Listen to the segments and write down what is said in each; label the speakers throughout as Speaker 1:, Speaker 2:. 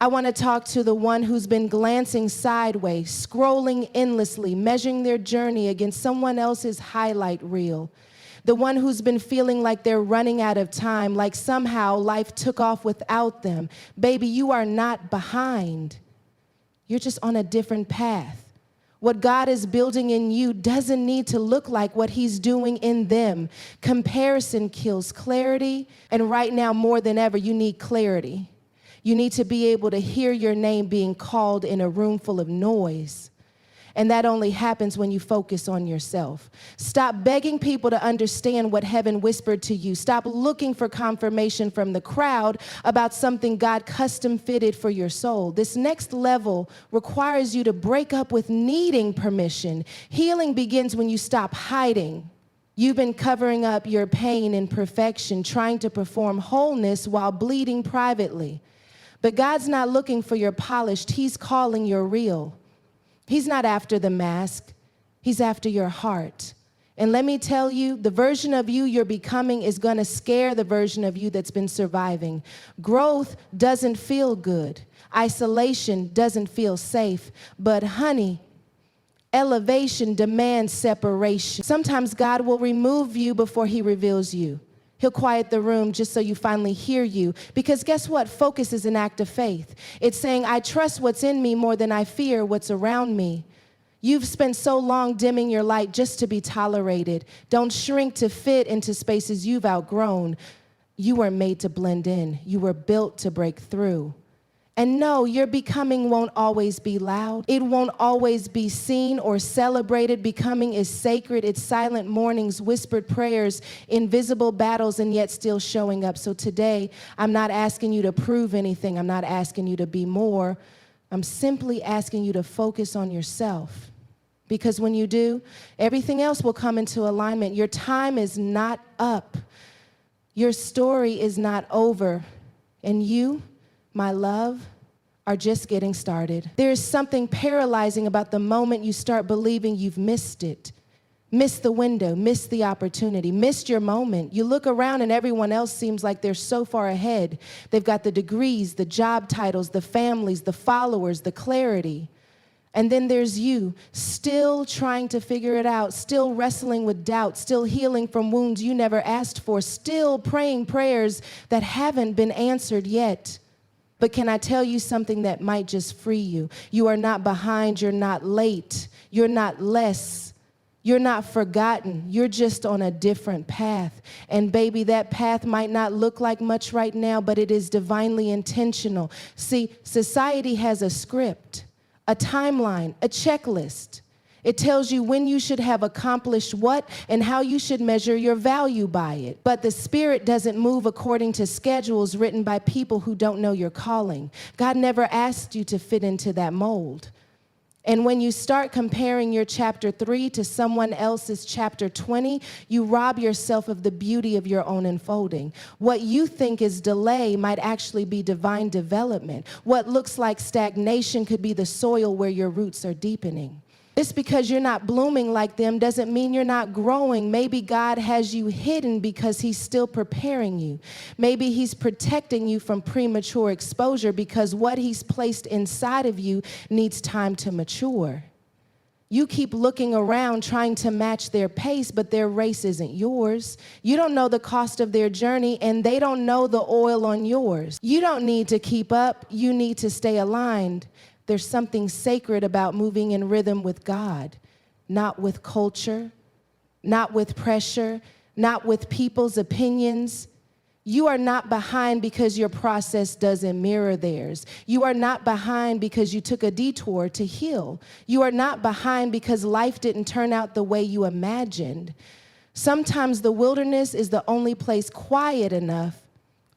Speaker 1: I want to talk to the one who's been glancing sideways, scrolling endlessly, measuring their journey against someone else's highlight reel. The one who's been feeling like they're running out of time, like somehow life took off without them. Baby, you are not behind. You're just on a different path. What God is building in you doesn't need to look like what He's doing in them. Comparison kills clarity, and right now more than ever, you need clarity. You need to be able to hear your name being called in a room full of noise. And that only happens when you focus on yourself. Stop begging people to understand what heaven whispered to you. Stop looking for confirmation from the crowd about something God custom fitted for your soul. This next level requires you to break up with needing permission. Healing begins when you stop hiding. You've been covering up your pain and perfection, trying to perform wholeness while bleeding privately. But God's not looking for your polished, He's calling your real. He's not after the mask, He's after your heart. And let me tell you, the version of you you're becoming is gonna scare the version of you that's been surviving. Growth doesn't feel good. Isolation doesn't feel safe. But honey, elevation demands separation. Sometimes God will remove you before He reveals you. He'll quiet the room just so you finally hear you. Because guess what? Focus is an act of faith. It's saying, I trust what's in me more than I fear what's around me. You've spent so long dimming your light just to be tolerated. Don't shrink to fit into spaces you've outgrown. You were made to blend in. You were built to break through. And no, your becoming won't always be loud. It won't always be seen or celebrated. Becoming is sacred. It's silent mornings, whispered prayers, invisible battles, and yet still showing up. So today, I'm not asking you to prove anything. I'm not asking you to be more. I'm simply asking you to focus on yourself. Because when you do, everything else will come into alignment. Your time is not up. Your story is not over. And you, my love, are just getting started. There is something paralyzing about the moment you start believing you've missed it. Missed the window, missed the opportunity, missed your moment. You look around and everyone else seems like they're so far ahead. They've got the degrees, the job titles, the families, the followers, the clarity. And then there's you, still trying to figure it out, still wrestling with doubt, still healing from wounds you never asked for, still praying prayers that haven't been answered yet. But can I tell you something that might just free you? You are not behind, you're not late, you're not less, you're not forgotten, you're just on a different path. And baby, that path might not look like much right now, but it is divinely intentional. See, society has a script, a timeline, a checklist. It tells you when you should have accomplished what and how you should measure your value by it. But the Spirit doesn't move according to schedules written by people who don't know your calling. God never asked you to fit into that mold. And when you start comparing your chapter 3 to someone else's chapter 20, you rob yourself of the beauty of your own unfolding. What you think is delay might actually be divine development. What looks like stagnation could be the soil where your roots are deepening. Just because you're not blooming like them doesn't mean you're not growing. Maybe God has you hidden because He's still preparing you. Maybe He's protecting you from premature exposure because what He's placed inside of you needs time to mature. You keep looking around trying to match their pace, but their race isn't yours. You don't know the cost of their journey, and they don't know the oil on yours. You don't need to keep up. You need to stay aligned. There's something sacred about moving in rhythm with God, not with culture, not with pressure, not with people's opinions. You are not behind because your process doesn't mirror theirs. You are not behind because you took a detour to heal. You are not behind because life didn't turn out the way you imagined. Sometimes the wilderness is the only place quiet enough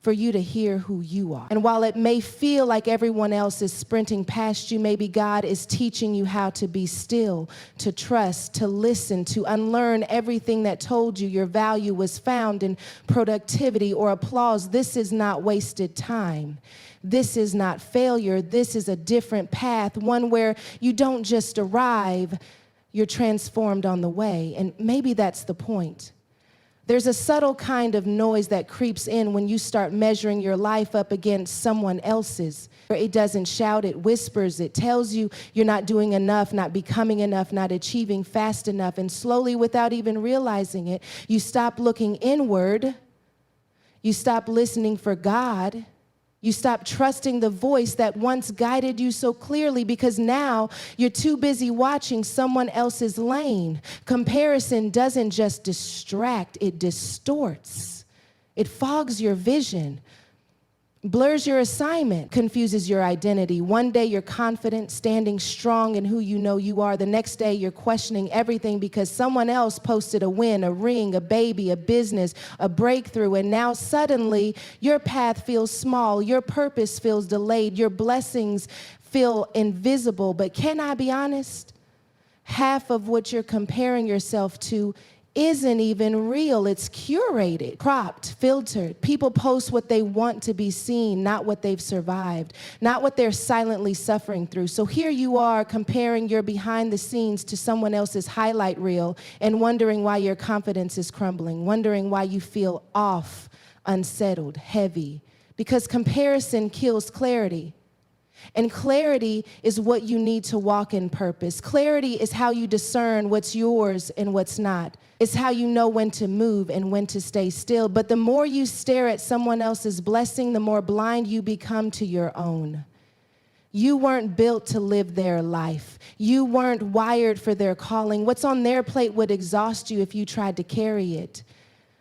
Speaker 1: for you to hear who you are. And while it may feel like everyone else is sprinting past you, maybe God is teaching you how to be still, to trust, to listen, to unlearn everything that told you your value was found in productivity or applause. This is not wasted time. This is not failure. This is a different path, one where you don't just arrive, you're transformed on the way. And maybe that's the point. There's a subtle kind of noise that creeps in when you start measuring your life up against someone else's. It doesn't shout, it whispers, it tells you you're not doing enough, not becoming enough, not achieving fast enough. And slowly, without even realizing it, you stop looking inward, you stop listening for God, you stop trusting the voice that once guided you so clearly because now you're too busy watching someone else's lane. Comparison doesn't just distract, it distorts. It fogs your vision, blurs your assignment, confuses your identity. One day you're confident, standing strong in who you know you are. The next day you're questioning everything because someone else posted a win, a ring, a baby, a business, a breakthrough. And now suddenly your path feels small, your purpose feels delayed, your blessings feel invisible. But can I be honest? Half of what you're comparing yourself to isn't even real. It's curated, cropped, filtered. People post what they want to be seen, not what they've survived, not what they're silently suffering through. So here you are comparing your behind the scenes to someone else's highlight reel and wondering why your confidence is crumbling, wondering why you feel off, unsettled, heavy, because comparison kills clarity. And clarity is what you need to walk in purpose. Clarity is how you discern what's yours and what's not. It's how you know when to move and when to stay still. But the more you stare at someone else's blessing, the more blind you become to your own. You weren't built to live their life. You weren't wired for their calling. What's on their plate would exhaust you if you tried to carry it.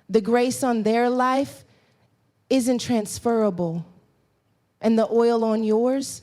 Speaker 1: The grace on their life isn't transferable. And the oil on yours,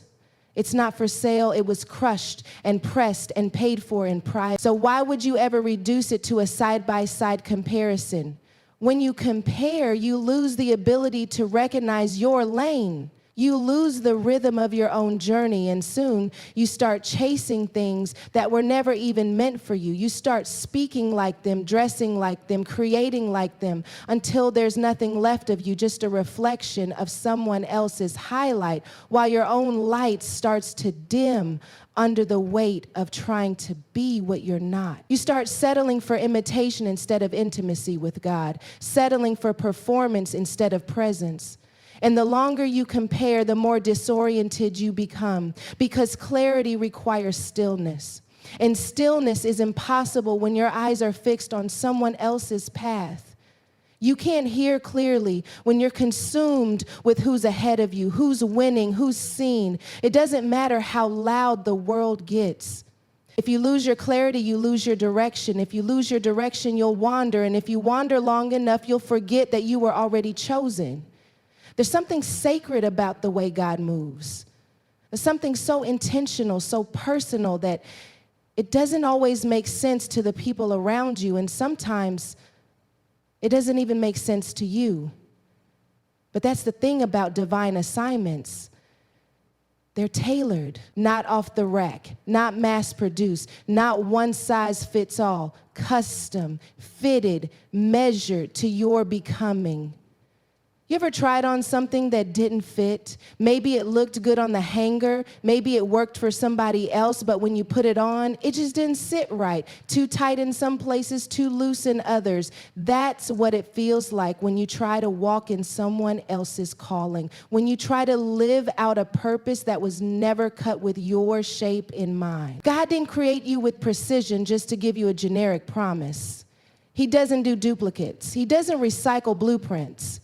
Speaker 1: it's not for sale. It was crushed and pressed and paid for in pride. So why would you ever reduce it to a side-by-side comparison? When you compare, you lose the ability to recognize your lane. You lose the rhythm of your own journey, and soon you start chasing things that were never even meant for you. You start speaking like them, dressing like them, creating like them, until there's nothing left of you, just a reflection of someone else's highlight, while your own light starts to dim under the weight of trying to be what you're not. You start settling for imitation instead of intimacy with God, settling for performance instead of presence. And the longer you compare, the more disoriented you become, because clarity requires stillness. And stillness is impossible when your eyes are fixed on someone else's path. You can't hear clearly when you're consumed with who's ahead of you, who's winning, who's seen. It doesn't matter how loud the world gets. If you lose your clarity, you lose your direction. If you lose your direction, you'll wander. And if you wander long enough, you'll forget that you were already chosen. There's something sacred about the way God moves. There's something so intentional, so personal that it doesn't always make sense to the people around you, and sometimes it doesn't even make sense to you. But that's the thing about divine assignments. They're tailored, not off the rack, not mass-produced, not one size fits all, custom, fitted, measured to your becoming. You ever tried on something that didn't fit? Maybe it looked good on the hanger. Maybe it worked for somebody else, but when you put it on, it just didn't sit right. Too tight in some places, too loose in others. That's what it feels like when you try to walk in someone else's calling, when you try to live out a purpose that was never cut with your shape in mind. God didn't create you with precision just to give you a generic promise. He doesn't do duplicates. He doesn't recycle blueprints.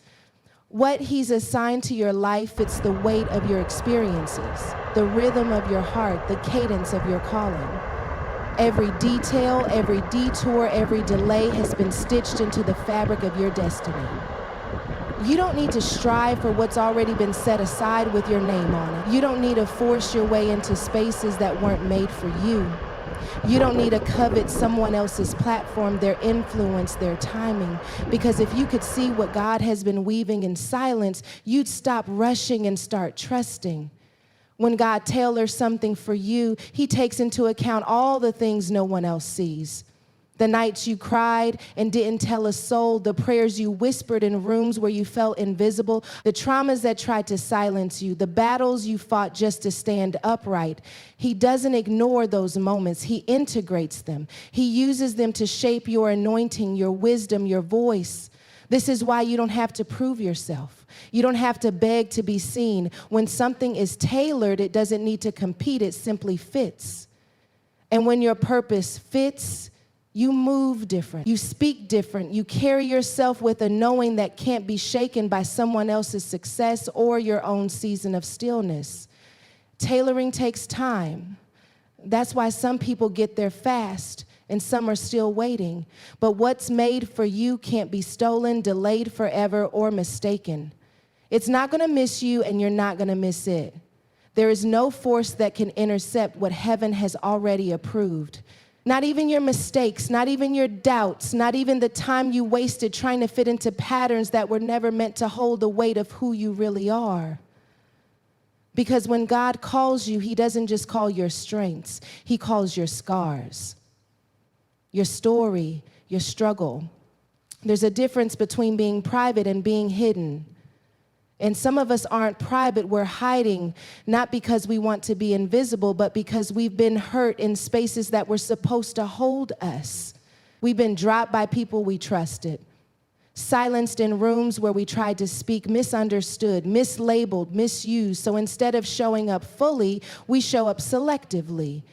Speaker 1: What he's assigned to your life fits the weight of your experiences, the rhythm of your heart, the cadence of your calling. Every detail, every detour, every delay has been stitched into the fabric of your destiny. You don't need to strive for what's already been set aside with your name on it. You don't need to force your way into spaces that weren't made for you. You don't need to covet someone else's platform, their influence, their timing. Because if you could see what God has been weaving in silence, you'd stop rushing and start trusting. When God tailors something for you, he takes into account all the things no one else sees. The nights you cried and didn't tell a soul, the prayers you whispered in rooms where you felt invisible, the traumas that tried to silence you, the battles you fought just to stand upright. He doesn't ignore those moments. He integrates them. He uses them to shape your anointing, your wisdom, your voice. This is why you don't have to prove yourself. You don't have to beg to be seen. When something is tailored, it doesn't need to compete. It simply fits. And when your purpose fits, you move different, you speak different, you carry yourself with a knowing that can't be shaken by someone else's success or your own season of stillness. Tailoring takes time. That's why some people get there fast and some are still waiting. But what's made for you can't be stolen, delayed forever, or mistaken. It's not gonna miss you and you're not gonna miss it. There is no force that can intercept what heaven has already approved. Not even your mistakes, not even your doubts, not even the time you wasted trying to fit into patterns that were never meant to hold the weight of who you really are. Because when God calls you, he doesn't just call your strengths, he calls your scars, your story, your struggle. There's a difference between being private and being hidden. And some of us aren't private, we're hiding, not because we want to be invisible, but because we've been hurt in spaces that were supposed to hold us. We've been dropped by people we trusted, silenced in rooms where we tried to speak, misunderstood, mislabeled, misused. So instead of showing up fully, we show up selectively.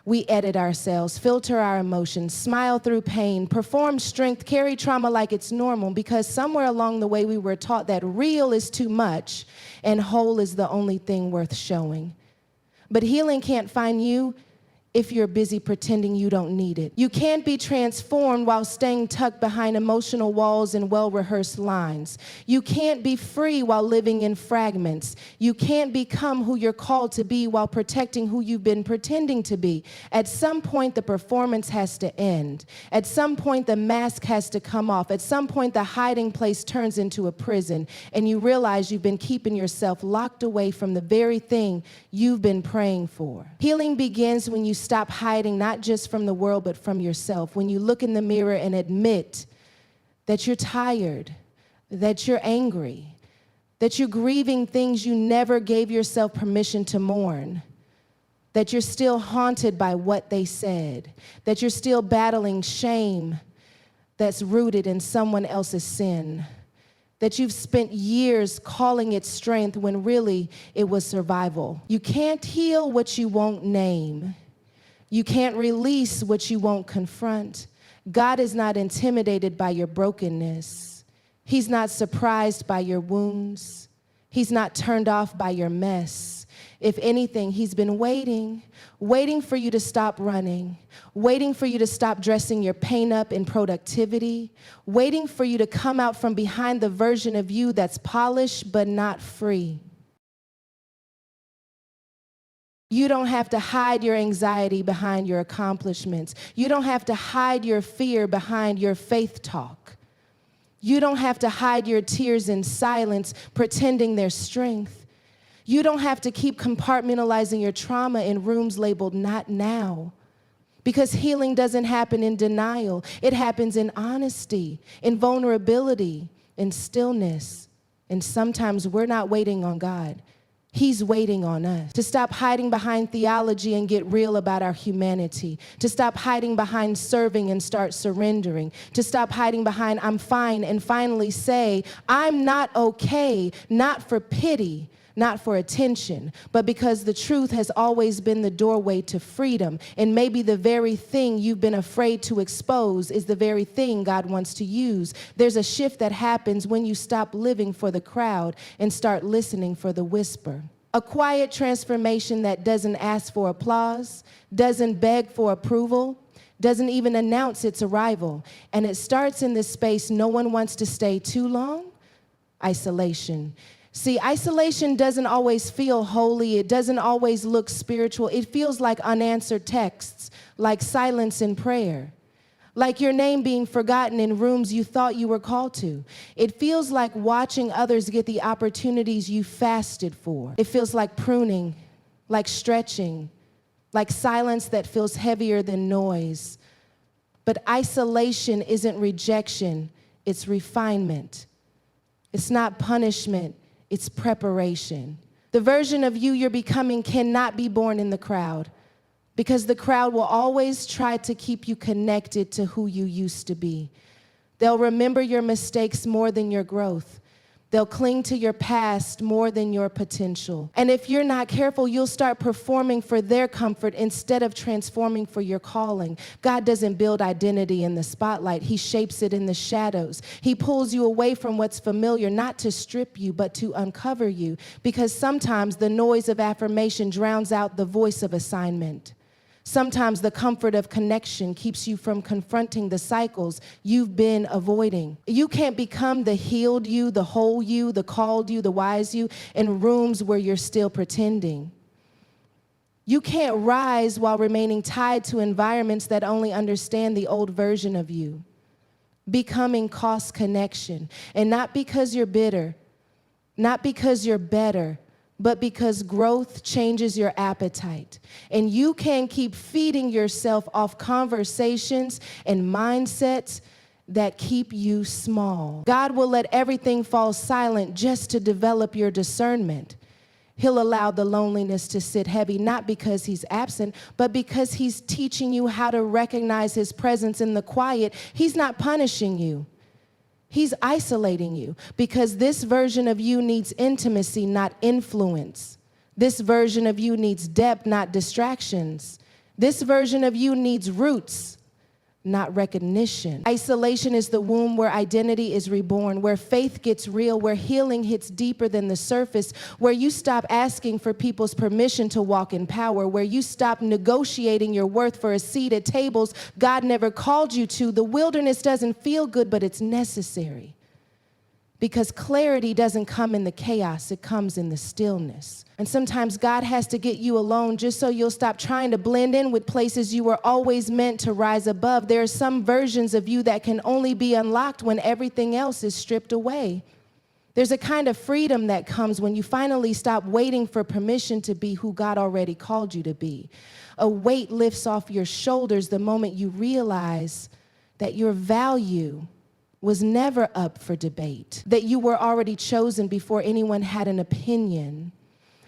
Speaker 1: We edit ourselves, filter our emotions, smile through pain, perform strength, carry trauma like it's normal, because somewhere along the way we were taught that real is too much and whole is the only thing worth showing. But healing can't find you if you're busy pretending you don't need it. You can't be transformed while staying tucked behind emotional walls and well-rehearsed lines. You can't be free while living in fragments. You can't become who you're called to be while protecting who you've been pretending to be. At some point, the performance has to end. At some point, the mask has to come off. At some point, the hiding place turns into a prison, and you realize you've been keeping yourself locked away from the very thing you've been praying for. Healing begins when you stop hiding, not just from the world, but from yourself. When you look in the mirror and admit that you're tired, that you're angry, that you're grieving things you never gave yourself permission to mourn, that you're still haunted by what they said, that you're still battling shame that's rooted in someone else's sin, that you've spent years calling it strength when really it was survival. You can't heal what you won't name. You can't release what you won't confront. God is not intimidated by your brokenness. He's not surprised by your wounds. He's not turned off by your mess. If anything, he's been waiting for you to stop running, waiting for you to stop dressing your pain up in productivity, waiting for you to come out from behind the version of you that's polished but not free. You don't have to hide your anxiety behind your accomplishments. You don't have to hide your fear behind your faith talk. You don't have to hide your tears in silence, pretending they're strength. You don't have to keep compartmentalizing your trauma in rooms labeled "not now." Because healing doesn't happen in denial. It happens in honesty, in vulnerability, in stillness. And sometimes we're not waiting on God. He's waiting on us to stop hiding behind theology and get real about our humanity, to stop hiding behind serving and start surrendering, to stop hiding behind "I'm fine" and finally say, "I'm not okay," not for pity, not for attention, but because the truth has always been the doorway to freedom. And maybe the very thing you've been afraid to expose is the very thing God wants to use. There's a shift that happens when you stop living for the crowd and start listening for the whisper. A quiet transformation that doesn't ask for applause, doesn't beg for approval, doesn't even announce its arrival. And it starts in this space no one wants to stay too long: isolation. See, isolation doesn't always feel holy. It doesn't always look spiritual. It feels like unanswered texts, like silence in prayer, like your name being forgotten in rooms you thought you were called to. It feels like watching others get the opportunities you fasted for. It feels like pruning, like stretching, like silence that feels heavier than noise, But isolation isn't rejection, it's refinement. It's not punishment, it's preparation. The version of you you're becoming cannot be born in the crowd, because the crowd will always try to keep you connected to who you used to be. They'll remember your mistakes more than your growth. They'll cling to your past more than your potential. And if you're not careful, you'll start performing for their comfort instead of transforming for your calling. God doesn't build identity in the spotlight. He shapes it in the shadows. He pulls you away from what's familiar, not to strip you, but to uncover you. Because sometimes the noise of affirmation drowns out the voice of assignment. Sometimes the comfort of connection keeps you from confronting the cycles you've been avoiding. You can't become the healed you, the whole you, the called you, the wise you in rooms where you're still pretending. You can't rise while remaining tied to environments that only understand the old version of you. Becoming costs connection, and not because you're bitter, not because you're better, but because growth changes your appetite. And you can't keep feeding yourself off conversations and mindsets that keep you small. God will let everything fall silent just to develop your discernment. He'll allow the loneliness to sit heavy, not because he's absent, but because he's teaching you how to recognize his presence in the quiet. He's not punishing you. He's isolating you, because this version of you needs intimacy, not influence. This version of you needs depth, not distractions. This version of you needs roots, not recognition. Isolation is the womb where identity is reborn, where faith gets real, where healing hits deeper than the surface, where you stop asking for people's permission to walk in power, where you stop negotiating your worth for a seat at tables God never called you to. The wilderness doesn't feel good, but it's necessary. Because clarity doesn't come in the chaos, it comes in the stillness. And sometimes God has to get you alone just so you'll stop trying to blend in with places you were always meant to rise above. There are some versions of you that can only be unlocked when everything else is stripped away. There's a kind of freedom that comes when you finally stop waiting for permission to be who God already called you to be. A weight lifts off your shoulders the moment you realize that your value was never up for debate, that you were already chosen before anyone had an opinion,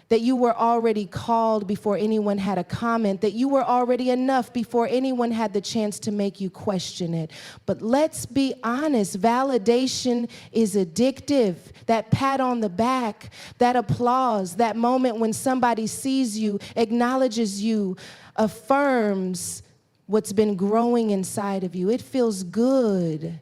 Speaker 1: that you were already called before anyone had a comment, that you were already enough before anyone had the chance to make you question it. But let's be honest, validation is addictive. That pat on the back, that applause, that moment when somebody sees you, acknowledges you, affirms what's been growing inside of you. It feels good,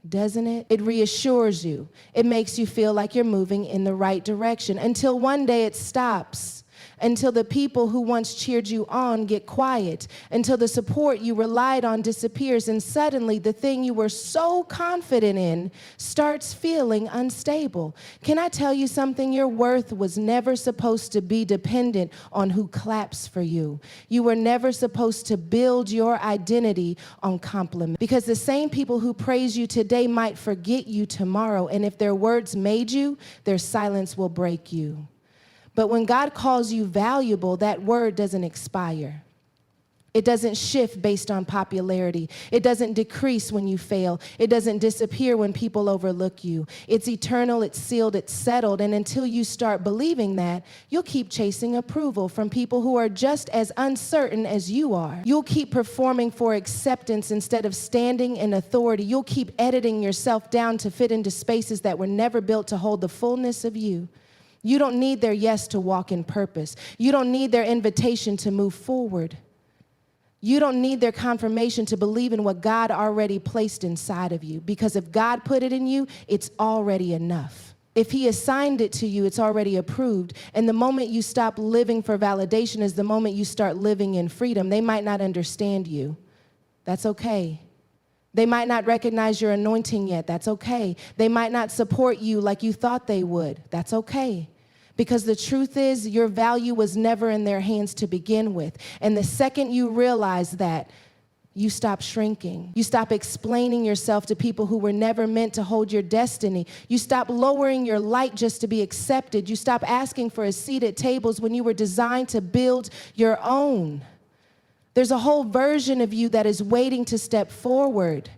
Speaker 1: doesn't it? It reassures you. It makes you feel like you're moving in the right direction until one day it stops, until the people who once cheered you on get quiet, until the support you relied on disappears, and suddenly the thing you were so confident in starts feeling unstable. Can I tell you something? Your worth was never supposed to be dependent on who claps for you. You were never supposed to build your identity on compliment, because the same people who praise you today might forget you tomorrow, and if their words made you, their silence will break you. But when God calls you valuable, that word doesn't expire. It doesn't shift based on popularity. It doesn't decrease when you fail. It doesn't disappear when people overlook you. It's eternal, it's sealed, it's settled. And until you start believing that, you'll keep chasing approval from people who are just as uncertain as you are. You'll keep performing for acceptance instead of standing in authority. You'll keep editing yourself down to fit into spaces that were never built to hold the fullness of you. You don't need their yes to walk in purpose. You don't need their invitation to move forward. You don't need their confirmation to believe in what God already placed inside of you. Because if God put it in you, it's already enough. If he assigned it to you, it's already approved. And the moment you stop living for validation is the moment you start living in freedom. They might not understand you. That's okay. They might not recognize your anointing yet. That's okay. They might not support you like you thought they would. That's okay. Because the truth is, your value was never in their hands to begin with. And the second you realize that, you stop shrinking. You stop explaining yourself to people who were never meant to hold your destiny. You stop lowering your light just to be accepted. You stop asking for a seat at tables when you were designed to build your own. There's a whole version of you that is waiting to step forward.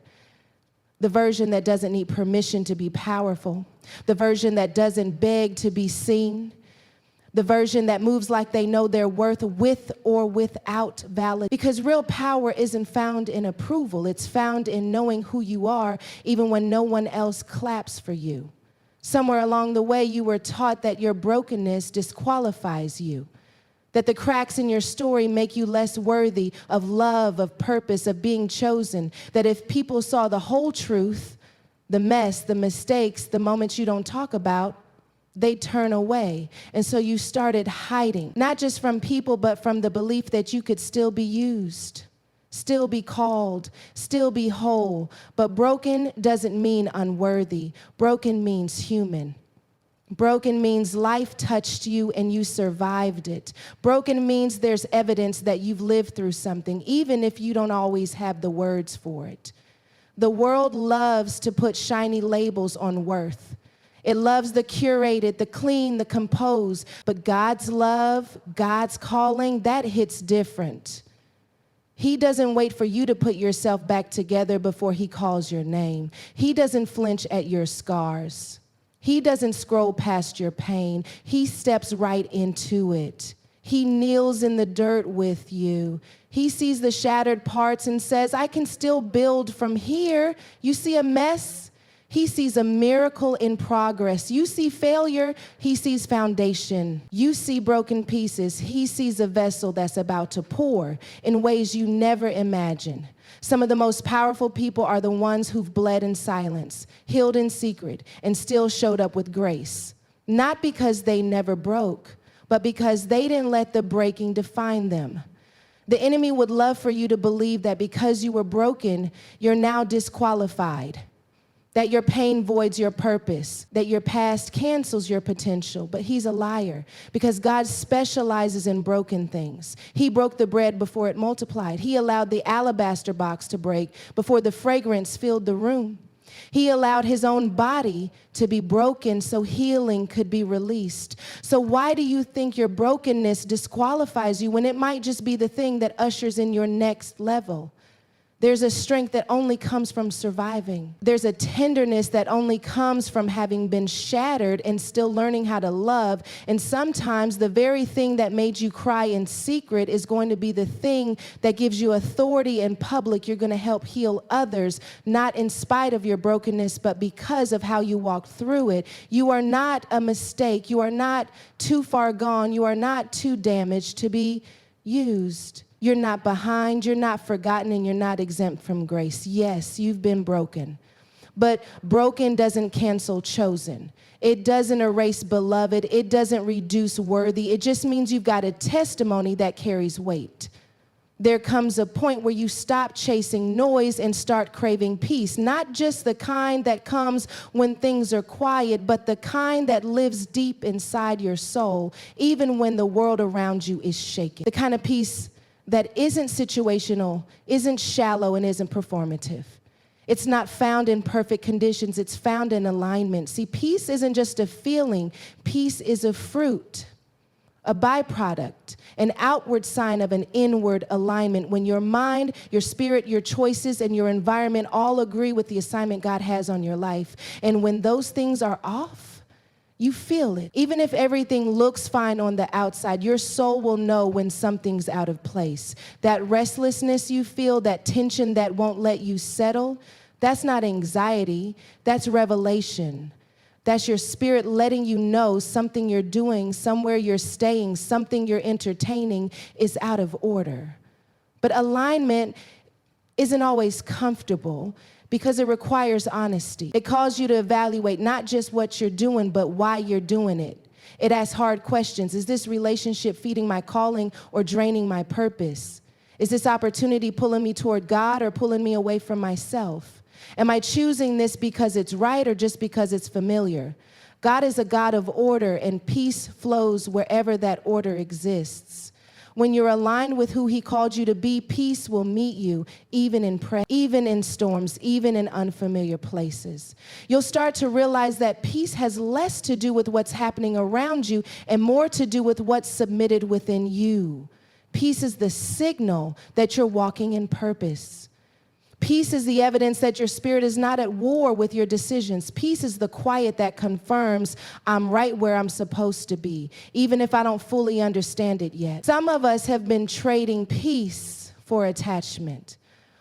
Speaker 1: The version that doesn't need permission to be powerful. The version that doesn't beg to be seen. The version that moves like they know their worth with or without validation. Because real power isn't found in approval. It's found in knowing who you are, even when no one else claps for you. Somewhere along the way, you were taught that your brokenness disqualifies you, that the cracks in your story make you less worthy of love, of purpose, of being chosen, that if people saw the whole truth, the mess, the mistakes, the moments you don't talk about, they turn away. And so you started hiding, not just from people, but from the belief that you could still be used, still be called, still be whole. But broken doesn't mean unworthy. Broken means human. Broken means life touched you and you survived it. Broken means there's evidence that you've lived through something, even if you don't always have the words for it. The world loves to put shiny labels on worth. It loves the curated, the clean, the composed. But God's love, God's calling, that hits different. He doesn't wait for you to put yourself back together before he calls your name. He doesn't flinch at your scars. He doesn't scroll past your pain. He steps right into it. He kneels in the dirt with you. He sees the shattered parts and says, I can still build from here. You see a mess? He sees a miracle in progress. You see failure, he sees foundation. You see broken pieces, he sees a vessel that's about to pour in ways you never imagined. Some of the most powerful people are the ones who've bled in silence, healed in secret, and still showed up with grace. Not because they never broke, but because they didn't let the breaking define them. The enemy would love for you to believe that because you were broken, you're now disqualified, that your pain voids your purpose, that your past cancels your potential. But he's a liar, because God specializes in broken things. He broke the bread before it multiplied. He allowed the alabaster box to break before the fragrance filled the room. He allowed his own body to be broken so healing could be released. So why do you think your brokenness disqualifies you when it might just be the thing that ushers in your next level? There's a strength that only comes from surviving. There's a tenderness that only comes from having been shattered and still learning how to love. And sometimes the very thing that made you cry in secret is going to be the thing that gives you authority in public. You're going to help heal others, not in spite of your brokenness, but because of how you walked through it. You are not a mistake. You are not too far gone. You are not too damaged to be used. You're not behind, you're not forgotten, and you're not exempt from grace. Yes, you've been broken, but broken doesn't cancel chosen. It doesn't erase beloved. It doesn't reduce worthy. It just means you've got a testimony that carries weight. There comes a point where you stop chasing noise and start craving peace, not just the kind that comes when things are quiet, but the kind that lives deep inside your soul, even when the world around you is shaking. The kind of peace that isn't situational, isn't shallow, and isn't performative. It's not found in perfect conditions. It's found in alignment. See, peace isn't just a feeling. Peace is a fruit, a byproduct, an outward sign of an inward alignment. When your mind, your spirit, your choices, and your environment all agree with the assignment God has on your life. And when those things are off, you feel it. Even if everything looks fine on the outside, your soul will know when something's out of place. That restlessness you feel, that tension that won't let you settle, that's not anxiety, that's revelation. That's your spirit letting you know something you're doing, somewhere you're staying, something you're entertaining is out of order. But alignment isn't always comfortable, because it requires honesty. It calls you to evaluate not just what you're doing, but why you're doing it. It asks hard questions. Is this relationship feeding my calling or draining my purpose? Is this opportunity pulling me toward God or pulling me away from myself? Am I choosing this because it's right or just because it's familiar? God is a God of order, and peace flows wherever that order exists. When you're aligned with who he called you to be, peace will meet you, even in prayer, even in storms, even in unfamiliar places. You'll start to realize that peace has less to do with what's happening around you and more to do with what's submitted within you. Peace is the signal that you're walking in purpose. Peace is the evidence that your spirit is not at war with your decisions. Peace is the quiet that confirms I'm right where I'm supposed to be, even if I don't fully understand it yet. Some of us have been trading peace for attachment,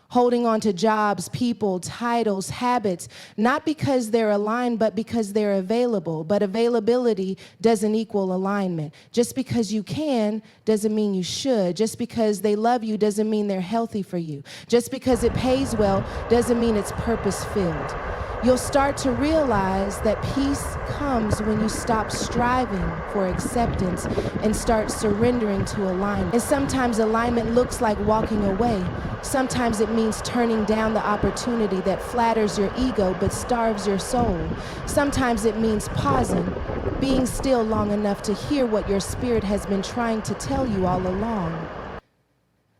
Speaker 1: holding on to jobs, people, titles, habits, not because they're aligned, but because they're available. But availability doesn't equal alignment. Just because you can doesn't mean you should. Just because they love you doesn't mean they're healthy for you. Just because it pays well doesn't mean it's purpose-filled. You'll start to realize that peace comes when you stop striving for acceptance and start surrendering to alignment. And sometimes alignment looks like walking away. Sometimes it means turning down the opportunity that flatters your ego but starves your soul. Sometimes it means pausing, being still long enough to hear what your spirit has been trying to tell you all along.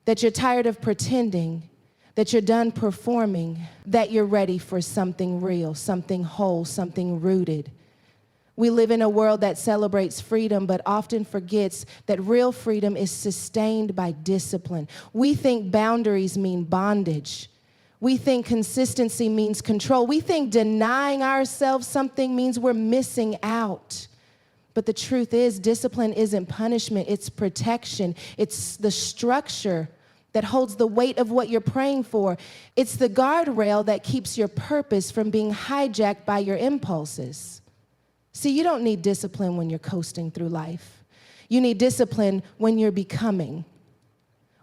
Speaker 1: That you're tired of pretending, that you're done performing, that you're ready for something real, something whole, something rooted. We live in a world that celebrates freedom, but often forgets that real freedom is sustained by discipline. We think boundaries mean bondage. We think consistency means control. We think denying ourselves something means we're missing out. But the truth is, discipline isn't punishment, it's protection. It's the structure that holds the weight of what you're praying for. It's the guardrail that keeps your purpose from being hijacked by your impulses. See, you don't need discipline when you're coasting through life. You need discipline when you're becoming,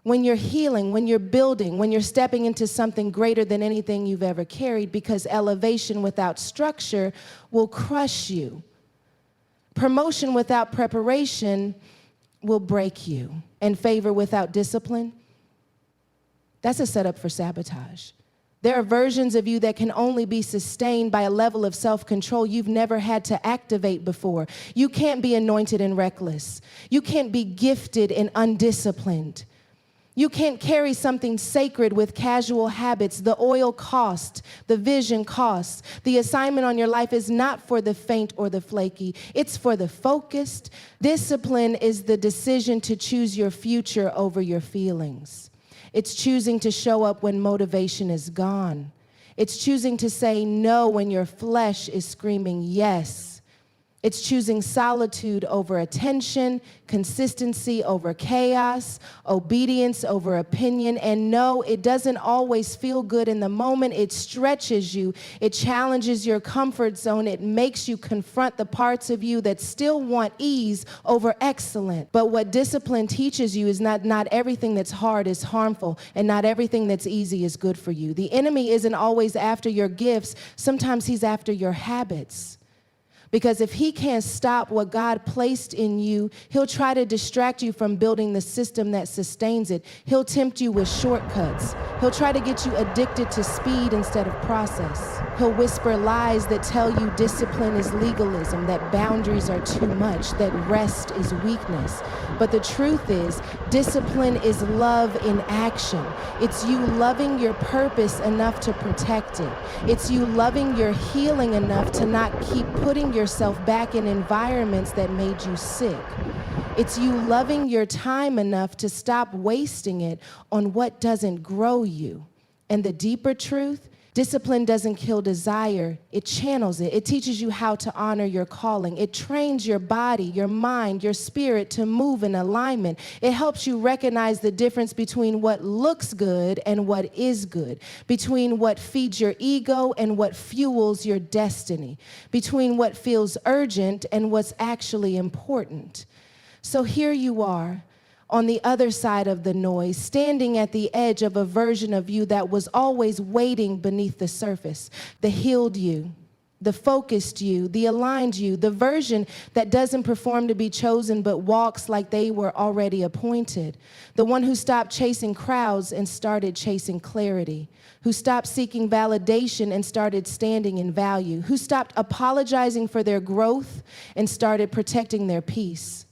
Speaker 1: when you're healing, when you're building, when you're stepping into something greater than anything you've ever carried, because elevation without structure will crush you. Promotion without preparation will break you. And favor without discipline, that's a setup for sabotage. There are versions of you that can only be sustained by a level of self-control you've never had to activate before. You can't be anointed and reckless. You can't be gifted and undisciplined. You can't carry something sacred with casual habits. The oil costs, the vision costs. The assignment on your life is not for the faint or the flaky. It's for the focused. Discipline is the decision to choose your future over your feelings. It's choosing to show up when motivation is gone. It's choosing to say no when your flesh is screaming yes. It's choosing solitude over attention, consistency over chaos, obedience over opinion. And no, it doesn't always feel good in the moment. It stretches you. It challenges your comfort zone. It makes you confront the parts of you that still want ease over excellence. But what discipline teaches you is not everything that's hard is harmful, and not everything that's easy is good for you. The enemy isn't always after your gifts. Sometimes he's after your habits. Because if he can't stop what God placed in you, he'll try to distract you from building the system that sustains it. He'll tempt you with shortcuts. He'll try to get you addicted to speed instead of process. He'll whisper lies that tell you discipline is legalism, that boundaries are too much, that rest is weakness. But the truth is, discipline is love in action. It's you loving your purpose enough to protect it. It's you loving your healing enough to not keep putting yourself back in environments that made you sick. It's you loving your time enough to stop wasting it on what doesn't grow you. And the deeper truth, discipline doesn't kill desire, it channels it. It teaches you how to honor your calling. It trains your body, your mind, your spirit to move in alignment. It helps you recognize the difference between what looks good and what is good, between what feeds your ego and what fuels your destiny, between what feels urgent and what's actually important. So here you are, on the other side of the noise, standing at the edge of a version of you that was always waiting beneath the surface, the healed you, the focused you, the aligned you, the version that doesn't perform to be chosen but walks like they were already appointed, the one who stopped chasing crowds and started chasing clarity, who stopped seeking validation and started standing in value, who stopped apologizing for their growth and started protecting their peace.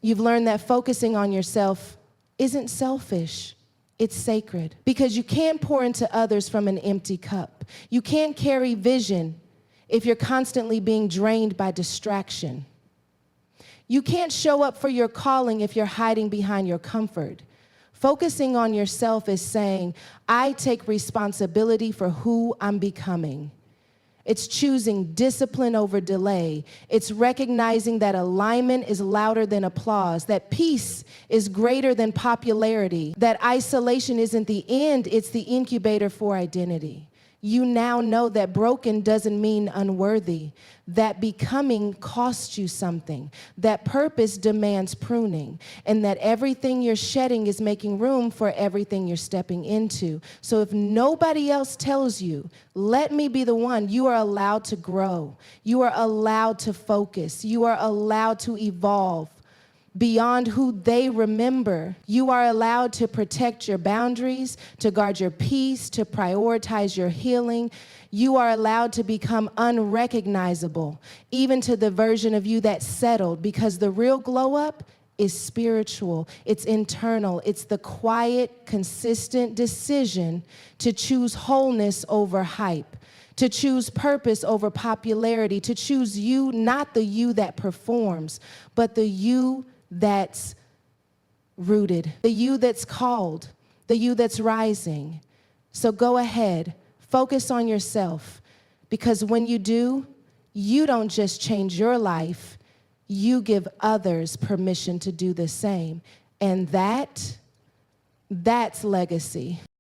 Speaker 1: You've learned that focusing on yourself isn't selfish, it's sacred. Because you can't pour into others from an empty cup. You can't carry vision if you're constantly being drained by distraction. You can't show up for your calling if you're hiding behind your comfort. Focusing on yourself is saying, I take responsibility for who I'm becoming. It's choosing discipline over delay. It's recognizing that alignment is louder than applause, that peace is greater than popularity, that isolation isn't the end, it's the incubator for identity. You now know that broken doesn't mean unworthy, that becoming costs you something, that purpose demands pruning, and that everything you're shedding is making room for everything you're stepping into. So if nobody else tells you, let me be the one, you are allowed to grow. You are allowed to focus. You are allowed to evolve beyond who they remember. You are allowed to protect your boundaries, to guard your peace, to prioritize your healing. You are allowed to become unrecognizable, even to the version of you that's settled, because the real glow up is spiritual, it's internal, it's the quiet, consistent decision to choose wholeness over hype, to choose purpose over popularity, to choose you, not the you that performs, but the you that's rooted, the you that's called, the you that's rising. So go ahead, focus on yourself, because when you do, you don't just change your life, you give others permission to do the same. And that's legacy.